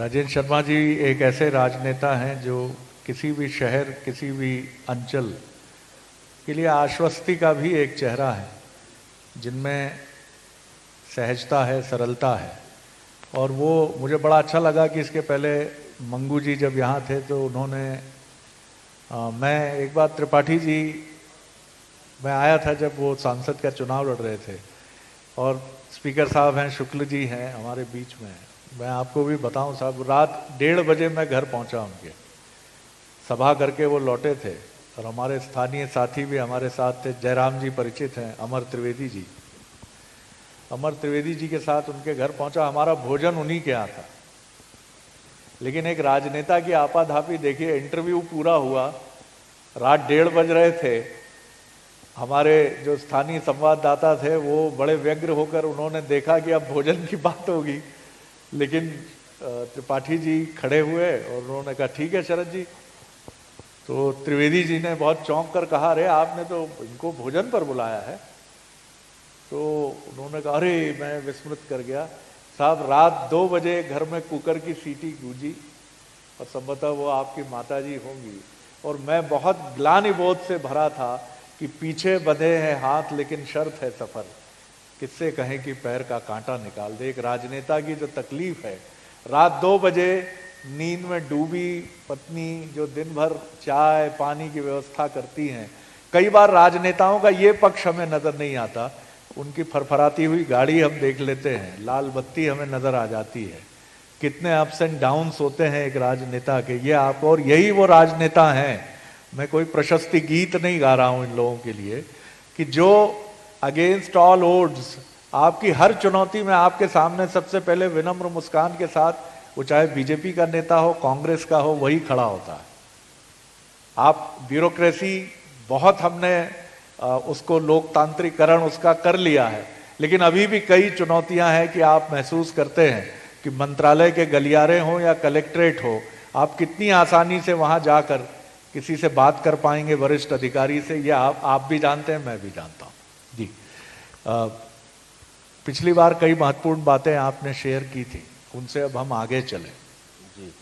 राजेंद्र शर्मा जी एक ऐसे राजनेता हैं जो किसी भी शहर, किसी भी अंचल के लिए आश्वस्ति का भी एक चेहरा है, जिनमें सहजता है, सरलता है। और वो मुझे बड़ा अच्छा लगा कि इसके पहले मंगू जी जब यहाँ थे तो उन्होंने मैं एक बार त्रिपाठी जी, मैं आया था जब वो सांसद का चुनाव लड़ रहे थे, और स्पीकर साहब हैं, शुक्ल जी हैं हमारे बीच में। मैं आपको भी बताऊं साहब, रात 1:30 बजे मैं घर पहुंचा, उनके सभा करके वो लौटे थे। और हमारे स्थानीय साथी भी हमारे साथ थे, जयराम जी परिचित हैं, अमर त्रिवेदी जी। अमर त्रिवेदी जी के साथ उनके घर पहुंचा, हमारा भोजन उन्हीं के यहाँ था। लेकिन एक राजनेता की आपाधापी देखिए, इंटरव्यू पूरा हुआ, रात 1:30 बज रहे थे। हमारे जो स्थानीय संवाददाता थे वो बड़े व्यग्र होकर उन्होंने देखा कि अब भोजन की बात होगी, लेकिन त्रिपाठी जी खड़े हुए और उन्होंने कहा ठीक है शरद जी। तो त्रिवेदी जी ने बहुत चौंक कर कहा, अरे आपने तो इनको भोजन पर बुलाया है। तो उन्होंने कहा, अरे मैं विस्मृत कर गया साहब, रात 2 बजे घर में कुकर की सीटी गूंजी और संभवतः वो आपकी माता जी होंगी, और मैं बहुत ग्लानि बोध से भरा था कि पीछे बंधे हैं हाथ लेकिन शर्त है सफर, किससे कहें कि पैर का कांटा निकाल दे। एक राजनेता की जो तकलीफ है, रात 2 बजे नींद में डूबी पत्नी जो दिन भर चाय पानी की व्यवस्था करती हैं। कई बार राजनेताओं का ये पक्ष हमें नजर नहीं आता, उनकी फरफराती हुई गाड़ी हम देख लेते हैं, लाल बत्ती हमें नजर आ जाती है। कितने अप्स एंड डाउन्स होते हैं एक राजनेता के, ये आप और यही वो राजनेता हैं। मैं कोई प्रशस्ति गीत नहीं गा रहा हूं इन लोगों के लिए, कि जो अगेंस्ट ऑल ओड्स आपकी हर चुनौती में आपके सामने सबसे पहले विनम्र मुस्कान के साथ, वो चाहे बीजेपी का नेता हो, कांग्रेस का हो, वही खड़ा होता है। आप ब्यूरोक्रेसी बहुत हमने उसको लोकतांत्रिकरण उसका कर लिया है, लेकिन अभी भी कई चुनौतियां हैं कि आप महसूस करते हैं कि मंत्रालय के गलियारे हो या कलेक्ट्रेट हो, आप कितनी आसानी से वहां जाकर किसी से बात कर पाएंगे, वरिष्ठ अधिकारी से। यह आप भी जानते हैं, मैं भी जानता हूं जी। पिछली बार कई महत्वपूर्ण बातें आपने शेयर की थी, उनसे अब हम आगे चले जी।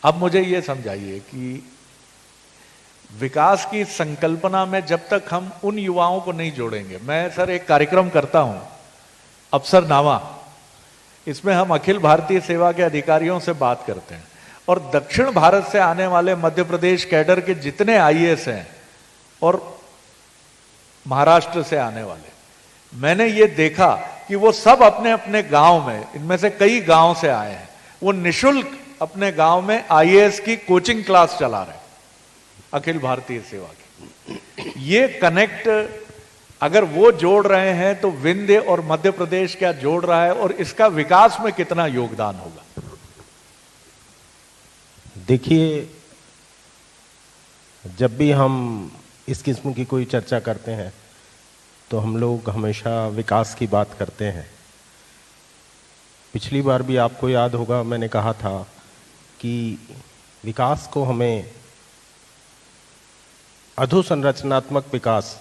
अब मुझे ये समझाइए कि विकास की संकल्पना में जब तक हम उन युवाओं को नहीं जोड़ेंगे, मैं सर एक कार्यक्रम करता हूं अफसरनामा, इसमें हम अखिल भारतीय सेवा के अधिकारियों से बात करते हैं, और दक्षिण भारत से आने वाले मध्य प्रदेश कैडर के जितने आईएएस हैं और महाराष्ट्र से आने वाले, मैंने ये देखा कि वो सब अपने अपने गांव में, इनमें से कई गांव से आए हैं, वो निशुल्क अपने गांव में आईएएस की कोचिंग क्लास चला रहे हैं, अखिल भारतीय सेवा की। ये कनेक्ट अगर वो जोड़ रहे हैं तो विंध्य और मध्य प्रदेश क्या जोड़ रहा है, और इसका विकास में कितना योगदान होगा? देखिए, जब भी हम इस किस्म की कोई चर्चा करते हैं तो हम लोग हमेशा विकास की बात करते हैं। पिछली बार भी आपको याद होगा मैंने कहा था कि विकास को हमें अधोसंरचनात्मक विकास,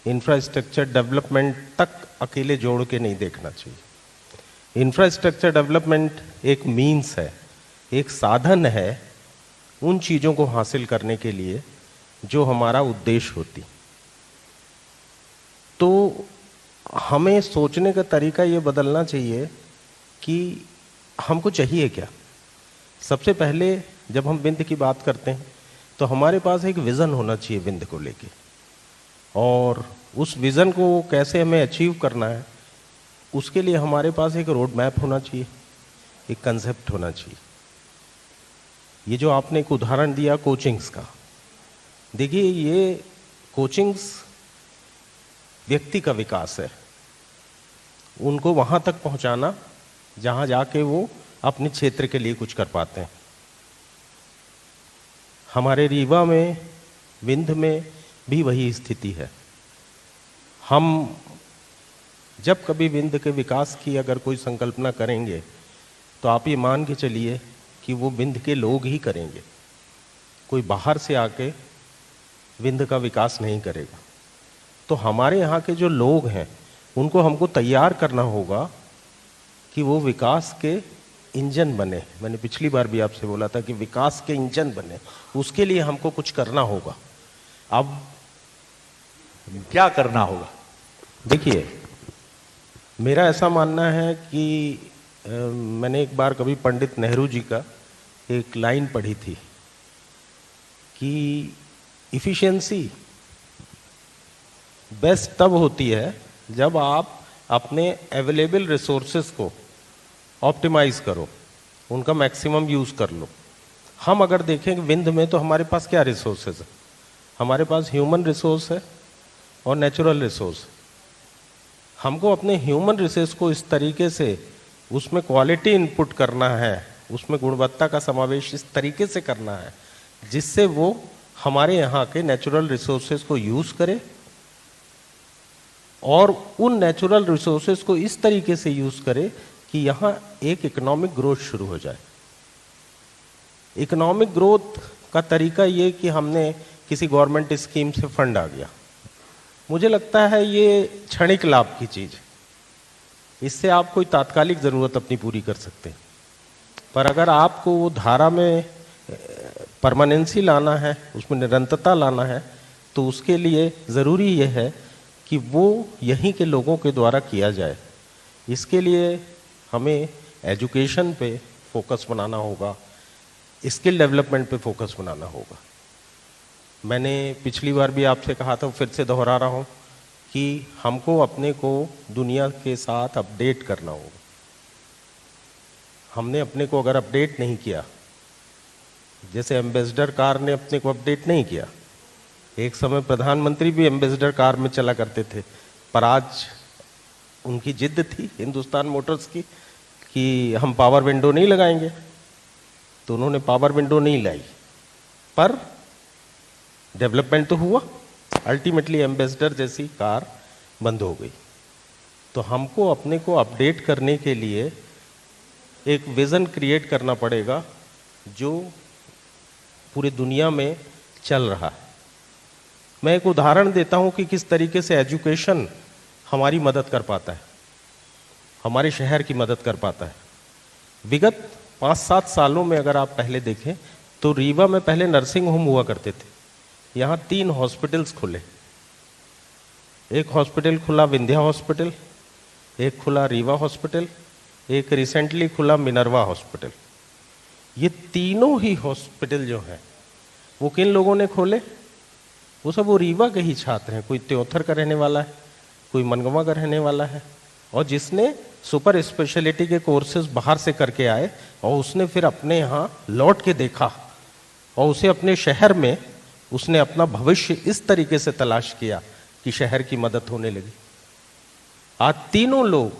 इंफ्रास्ट्रक्चर डेवलपमेंट तक अकेले जोड़ के नहीं देखना चाहिए। इंफ्रास्ट्रक्चर डेवलपमेंट एक मीन्स है, एक साधन है उन चीज़ों को हासिल करने के लिए जो हमारा उद्देश्य होती। तो हमें सोचने का तरीका ये बदलना चाहिए कि हमको चाहिए क्या। सबसे पहले जब हम विंध्य की बात करते हैं तो हमारे पास एक विज़न होना चाहिए विंध्य को लेके, और उस विज़न को कैसे हमें अचीव करना है उसके लिए हमारे पास एक रोड मैप होना चाहिए, एक कंसेप्ट होना चाहिए। ये जो आपने एक उदाहरण दिया कोचिंग्स का, देखिए ये कोचिंग्स व्यक्ति का विकास है, उनको वहाँ तक पहुँचाना जहाँ जाके वो अपने क्षेत्र के लिए कुछ कर पाते हैं। हमारे रीवा में, विंध्य में भी वही स्थिति है। हम जब कभी विंध्य के विकास की अगर कोई संकल्पना करेंगे तो आप ये मान के चलिए कि वो विंध्य के लोग ही करेंगे, कोई बाहर से आके विंध्य का विकास नहीं करेगा। तो हमारे यहाँ के जो लोग हैं उनको हमको तैयार करना होगा कि वो विकास के इंजन बने, मैंने पिछली बार भी आपसे बोला था कि विकास के इंजन बने, उसके लिए हमको कुछ करना होगा। अब क्या करना होगा? देखिए, मेरा ऐसा मानना है कि मैंने एक बार कभी पंडित नेहरू जी का एक लाइन पढ़ी थी कि इफिशिएंसी बेस्ट तब होती है जब आप अपने अवेलेबल रिसोर्सेज को ऑप्टिमाइज करो, उनका मैक्सिमम यूज़ कर लो। हम अगर देखें विंध्य में तो हमारे पास क्या रिसोर्सेज है? हमारे पास ह्यूमन रिसोर्स है और नेचुरल रिसोर्स। हमको अपने ह्यूमन रिसोर्स को इस तरीके से उसमें क्वालिटी इनपुट करना है, उसमें गुणवत्ता का समावेश इस तरीके से करना है जिससे वो हमारे यहाँ के नेचुरल रिसोर्सेज को यूज़ करे और उन नेचुरल रिसोर्सेज को इस तरीके से यूज़ करे कि यहाँ एक इकोनॉमिक ग्रोथ शुरू हो जाए। इकोनॉमिक ग्रोथ का तरीका ये कि हमने किसी गवर्नमेंट स्कीम से फंड आ गया, मुझे लगता है ये क्षणिक लाभ की चीज़, इससे आप कोई तात्कालिक ज़रूरत अपनी पूरी कर सकते हैं। पर अगर आपको वो धारा में परमानेंसी लाना है, उसमें निरंतरता लाना है, तो उसके लिए ज़रूरी ये है कि वो यहीं के लोगों के द्वारा किया जाए। इसके लिए हमें एजुकेशन पे फोकस बनाना होगा, स्किल डेवलपमेंट पे फोकस बनाना होगा। मैंने पिछली बार भी आपसे कहा था, फिर से दोहरा रहा हूँ कि हमको अपने को दुनिया के साथ अपडेट करना होगा। हमने अपने को अगर अपडेट नहीं किया, जैसे एम्बेसडर कार ने अपने को अपडेट नहीं किया, एक समय प्रधानमंत्री भी एम्बेसडर कार में चला करते थे, पर आज उनकी जिद थी हिंदुस्तान मोटर्स की कि हम पावर विंडो नहीं लगाएंगे, तो उन्होंने पावर विंडो नहीं लाई, पर डेवलपमेंट तो हुआ। अल्टीमेटली एम्बेसडर जैसी कार बंद हो गई। तो हमको अपने को अपडेट करने के लिए एक विज़न क्रिएट करना पड़ेगा जो पूरी दुनिया में चल रहा है। मैं एक उदाहरण देता हूं कि किस तरीके से एजुकेशन हमारी मदद कर पाता है, हमारे शहर की मदद कर पाता है। विगत 5-7 सालों में अगर आप पहले देखें तो रीवा में पहले नर्सिंग होम हुआ करते थे, यहाँ 3 हॉस्पिटल्स खुले। एक हॉस्पिटल खुला विंध्या हॉस्पिटल, एक खुला रीवा हॉस्पिटल, एक रिसेंटली खुला मिनर्वा हॉस्पिटल। ये तीनों ही हॉस्पिटल जो हैं वो किन लोगों ने खोले? वो सब वो रीवा के ही छात्र हैं। कोई त्योथर का रहने वाला है, कोई मनगवा का रहने वाला है, और जिसने सुपर स्पेशलिटी के कोर्सेज बाहर से करके आए और उसने फिर अपने यहाँ लौट के देखा और उसे अपने शहर में उसने अपना भविष्य इस तरीके से तलाश किया कि शहर की मदद होने लगी। आज तीनों लोग,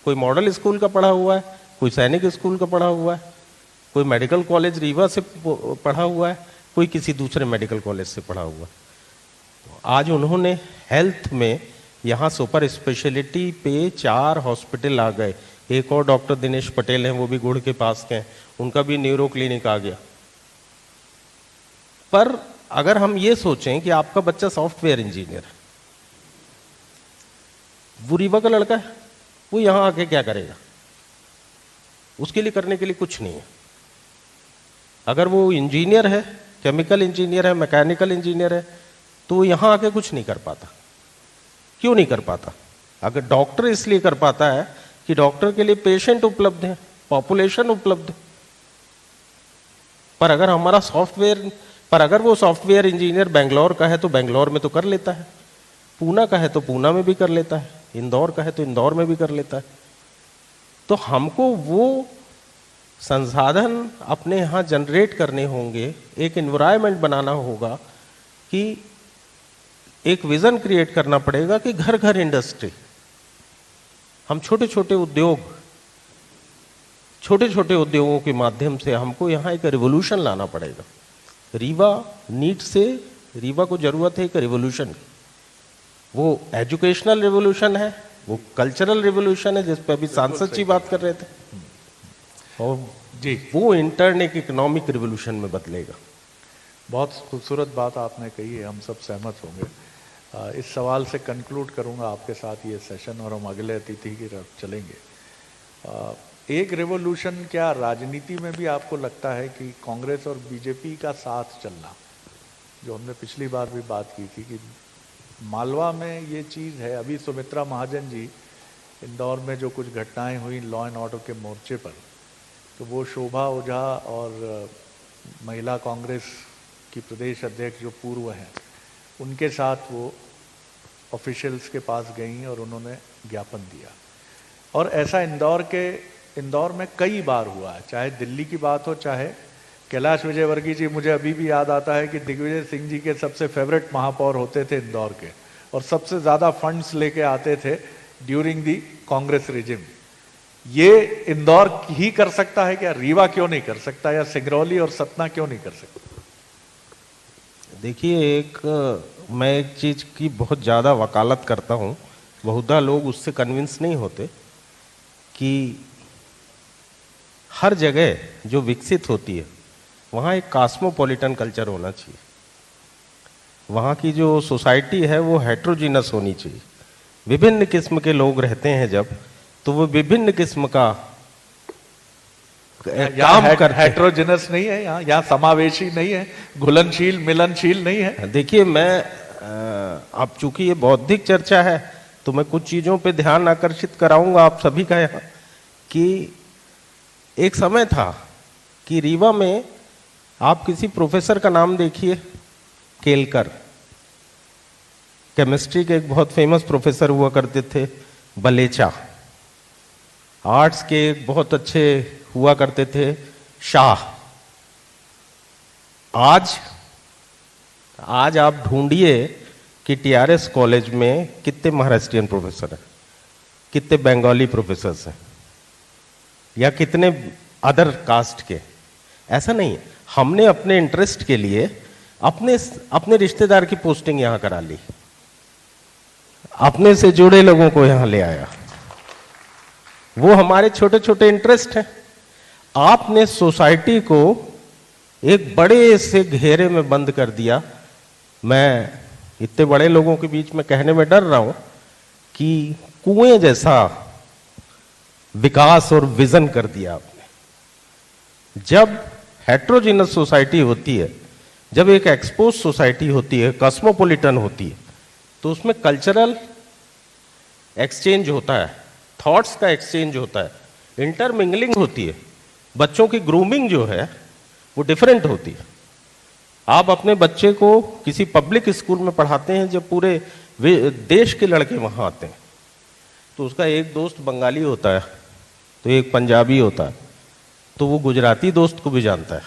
कोई मॉडल स्कूल का पढ़ा हुआ है, कोई सैनिक स्कूल का पढ़ा हुआ है, कोई मेडिकल कॉलेज रीवा से पढ़ा हुआ है, कोई किसी दूसरे मेडिकल कॉलेज से पढ़ा हुआ है। आज उन्होंने हेल्थ में यहाँ सुपर स्पेशलिटी पे 4 हॉस्पिटल आ गए। एक और डॉक्टर दिनेश पटेल हैं, वो भी गुड़ के पास के हैं, उनका भी न्यूरो क्लिनिक आ गया। पर अगर हम ये सोचें कि आपका बच्चा सॉफ्टवेयर इंजीनियर है, वो रीवा का लड़का है, वो यहाँ आके क्या करेगा? उसके लिए करने के लिए कुछ नहीं है। अगर वो इंजीनियर है, केमिकल इंजीनियर है, मैकेनिकल इंजीनियर है, तो वो यहाँ आके कुछ नहीं कर पाता। क्यों नहीं कर पाता? अगर डॉक्टर इसलिए कर पाता है कि डॉक्टर के लिए पेशेंट उपलब्ध है, पॉपुलेशन उपलब्ध है। पर अगर हमारा अगर वो सॉफ्टवेयर इंजीनियर बेंगलोर का है तो बेंगलोर में तो कर लेता है, पूना का है तो पूना में भी कर लेता है, इंदौर का है तो इंदौर में भी कर लेता है। तो हमको वो संसाधन अपने यहाँ जनरेट करने होंगे, एक एनवायरनमेंट बनाना होगा, कि एक विजन क्रिएट करना पड़ेगा कि घर घर इंडस्ट्री, हम छोटे छोटे उद्योगों के माध्यम से हमको यहाँ एक रिवोल्यूशन लाना पड़ेगा। रीवा को जरूरत है एक रिवोल्यूशन की। वो एजुकेशनल रिवोल्यूशन है, वो कल्चरल रिवोल्यूशन है जिस पर अभी सांसद जी बात कर रहे थे, और जी वो इंटर्न एक इकोनॉमिक रिवोल्यूशन में बदलेगा। बहुत खूबसूरत बात आपने कही है, हम सब सहमत होंगे। इस सवाल से कंक्लूड करूंगा आपके साथ ये सेशन और हम अगले अतिथि की तरफ चलेंगे। एक रेवोल्यूशन क्या राजनीति में भी आपको लगता है कि कांग्रेस और बीजेपी का साथ चलना, जो हमने पिछली बार भी बात की थी कि मालवा में ये चीज़ है। अभी सुमित्रा महाजन जी इंदौर में जो कुछ घटनाएं हुई लॉ एंड ऑर्डर के मोर्चे पर, तो वो शोभा ओझा और महिला कांग्रेस की प्रदेश अध्यक्ष जो पूर्व हैं, उनके साथ वो ऑफिशियल्स के पास गई और उन्होंने ज्ञापन दिया। और ऐसा इंदौर में कई बार हुआ है, चाहे दिल्ली की बात हो, चाहे कैलाश विजयवर्गीय जी, मुझे अभी भी याद आता है कि दिग्विजय सिंह जी के सबसे फेवरेट महापौर होते थे इंदौर के, और सबसे ज़्यादा फंड्स लेके आते थे ड्यूरिंग दी कांग्रेस रिजिम। ये इंदौर ही कर सकता है क्या? रीवा क्यों नहीं कर सकता, या सिंगरौली और सतना क्यों नहीं कर सकता? देखिए, मैं एक चीज़ की बहुत ज़्यादा वकालत करता हूँ, बहुधा लोग उससे कन्विंस नहीं होते कि हर जगह जो विकसित होती है वहाँ एक कॉस्मोपॉलिटन कल्चर होना चाहिए। वहाँ की जो सोसाइटी है वो हेट्रोजीनस होनी चाहिए। विभिन्न किस्म के लोग रहते हैं जब, तो वो विभिन्न किस्म का काम करते हैं। हेट्रोजीनस नहीं है यहाँ समावेशी नहीं है, घुलनशील मिलनशील नहीं है। देखिए, मैं अब चूंकि ये बौद्धिक चर्चा है तो मैं कुछ चीज़ों पे ध्यान आकर्षित कराऊंगा आप सभी का यहाँ, कि एक समय था कि रीवा में आप किसी प्रोफेसर का नाम देखिए, केलकर, केमिस्ट्री के एक बहुत फेमस प्रोफेसर हुआ करते थे, बलेचा, आर्ट्स के एक बहुत अच्छे हुआ करते थे, शाह। आज आप ढूंढिए कि टीआरएस कॉलेज में कितने महाराष्ट्रियन प्रोफेसर हैं, कितने बंगाली प्रोफेसर्स हैं, या कितने अदर कास्ट के। ऐसा नहीं है, हमने अपने इंटरेस्ट के लिए अपने रिश्तेदार की पोस्टिंग यहां करा ली, अपने से जुड़े लोगों को यहां ले आया। वो हमारे छोटे छोटे इंटरेस्ट हैं। आपने सोसाइटी को एक बड़े से घेरे में बंद कर दिया। मैं इतने बड़े लोगों के बीच में कहने में डर रहा हूं कि कुएं जैसा विकास और विजन कर दिया आपने। जब हेट्रोजीनस सोसाइटी होती है, जब एक एक्सपोज सोसाइटी होती है, कॉस्मोपॉलिटन होती है, तो उसमें कल्चरल एक्सचेंज होता है, थॉट्स का एक्सचेंज होता है, इंटरमिंगलिंग होती है, बच्चों की ग्रूमिंग जो है वो डिफरेंट होती है। आप अपने बच्चे को किसी पब्लिक स्कूल में पढ़ाते हैं, जब पूरे देश के लड़के वहां आते हैं, तो उसका एक दोस्त बंगाली होता है, तो एक पंजाबी होता है, तो वो गुजराती दोस्त को भी जानता है।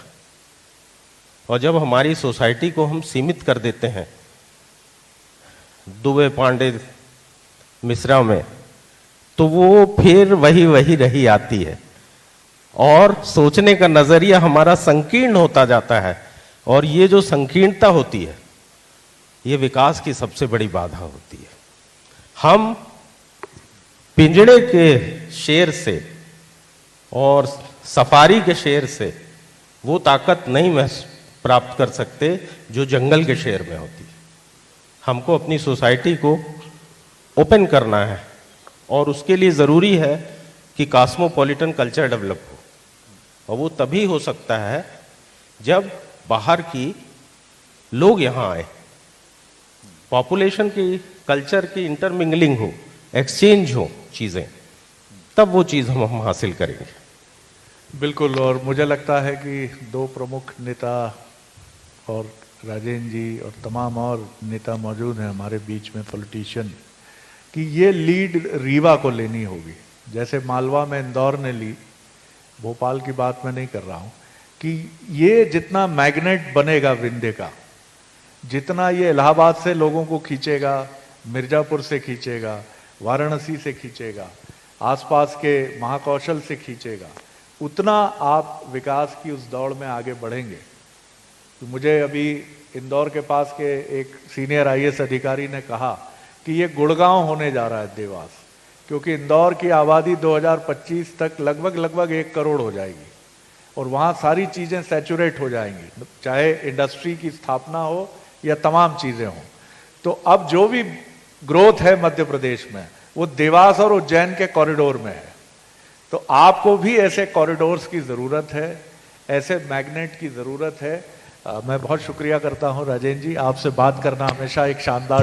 और जब हमारी सोसाइटी को हम सीमित कर देते हैं दुबे पांडे मिश्रा में, तो वो फिर वही रही आती है, और सोचने का नजरिया हमारा संकीर्ण होता जाता है। और ये जो संकीर्णता होती है, ये विकास की सबसे बड़ी बाधा होती है। हम पिंजड़े के शेर से और सफारी के शेर से वो ताकत नहीं प्राप्त कर सकते जो जंगल के शेर में होती है। हमको अपनी सोसाइटी को ओपन करना है, और उसके लिए ज़रूरी है कि कॉस्मोपॉलिटन कल्चर डेवलप हो, और वो तभी हो सकता है जब बाहर की लोग यहाँ आए, पॉपुलेशन की, कल्चर की इंटरमिंगलिंग हो, एक्सचेंज हो चीज़ें, तब वो चीज़ हम हासिल करेंगे। बिल्कुल। और मुझे लगता है कि दो प्रमुख नेता और राजेंद्र जी और तमाम और नेता मौजूद हैं हमारे बीच में, पॉलिटिशियन, कि ये लीड रीवा को लेनी होगी। जैसे मालवा में इंदौर ने ली, भोपाल की बात मैं नहीं कर रहा हूँ, कि ये जितना मैग्नेट बनेगा विंध्य का, जितना ये इलाहाबाद से लोगों को खींचेगा, मिर्जापुर से खींचेगा, वाराणसी से खींचेगा, आसपास के महाकौशल से खींचेगा, उतना आप विकास की उस दौड़ में आगे बढ़ेंगे। तो मुझे अभी इंदौर के पास के एक सीनियर आईएएस अधिकारी ने कहा कि ये गुड़गांव होने जा रहा है देवास, क्योंकि इंदौर की आबादी 2025 तक लगभग 1 करोड़ हो जाएगी, और वहाँ सारी चीज़ें सैचुरेट हो जाएंगी, चाहे इंडस्ट्री की स्थापना हो या तमाम चीज़ें हों। तो अब जो भी ग्रोथ है मध्य प्रदेश में, वो देवास और उज्जैन के कॉरिडोर में है। तो आपको भी ऐसे कॉरिडोर्स की ज़रूरत है, ऐसे मैग्नेट की ज़रूरत है। मैं बहुत शुक्रिया करता हूं राजेंद्र जी, आपसे बात करना हमेशा एक शानदार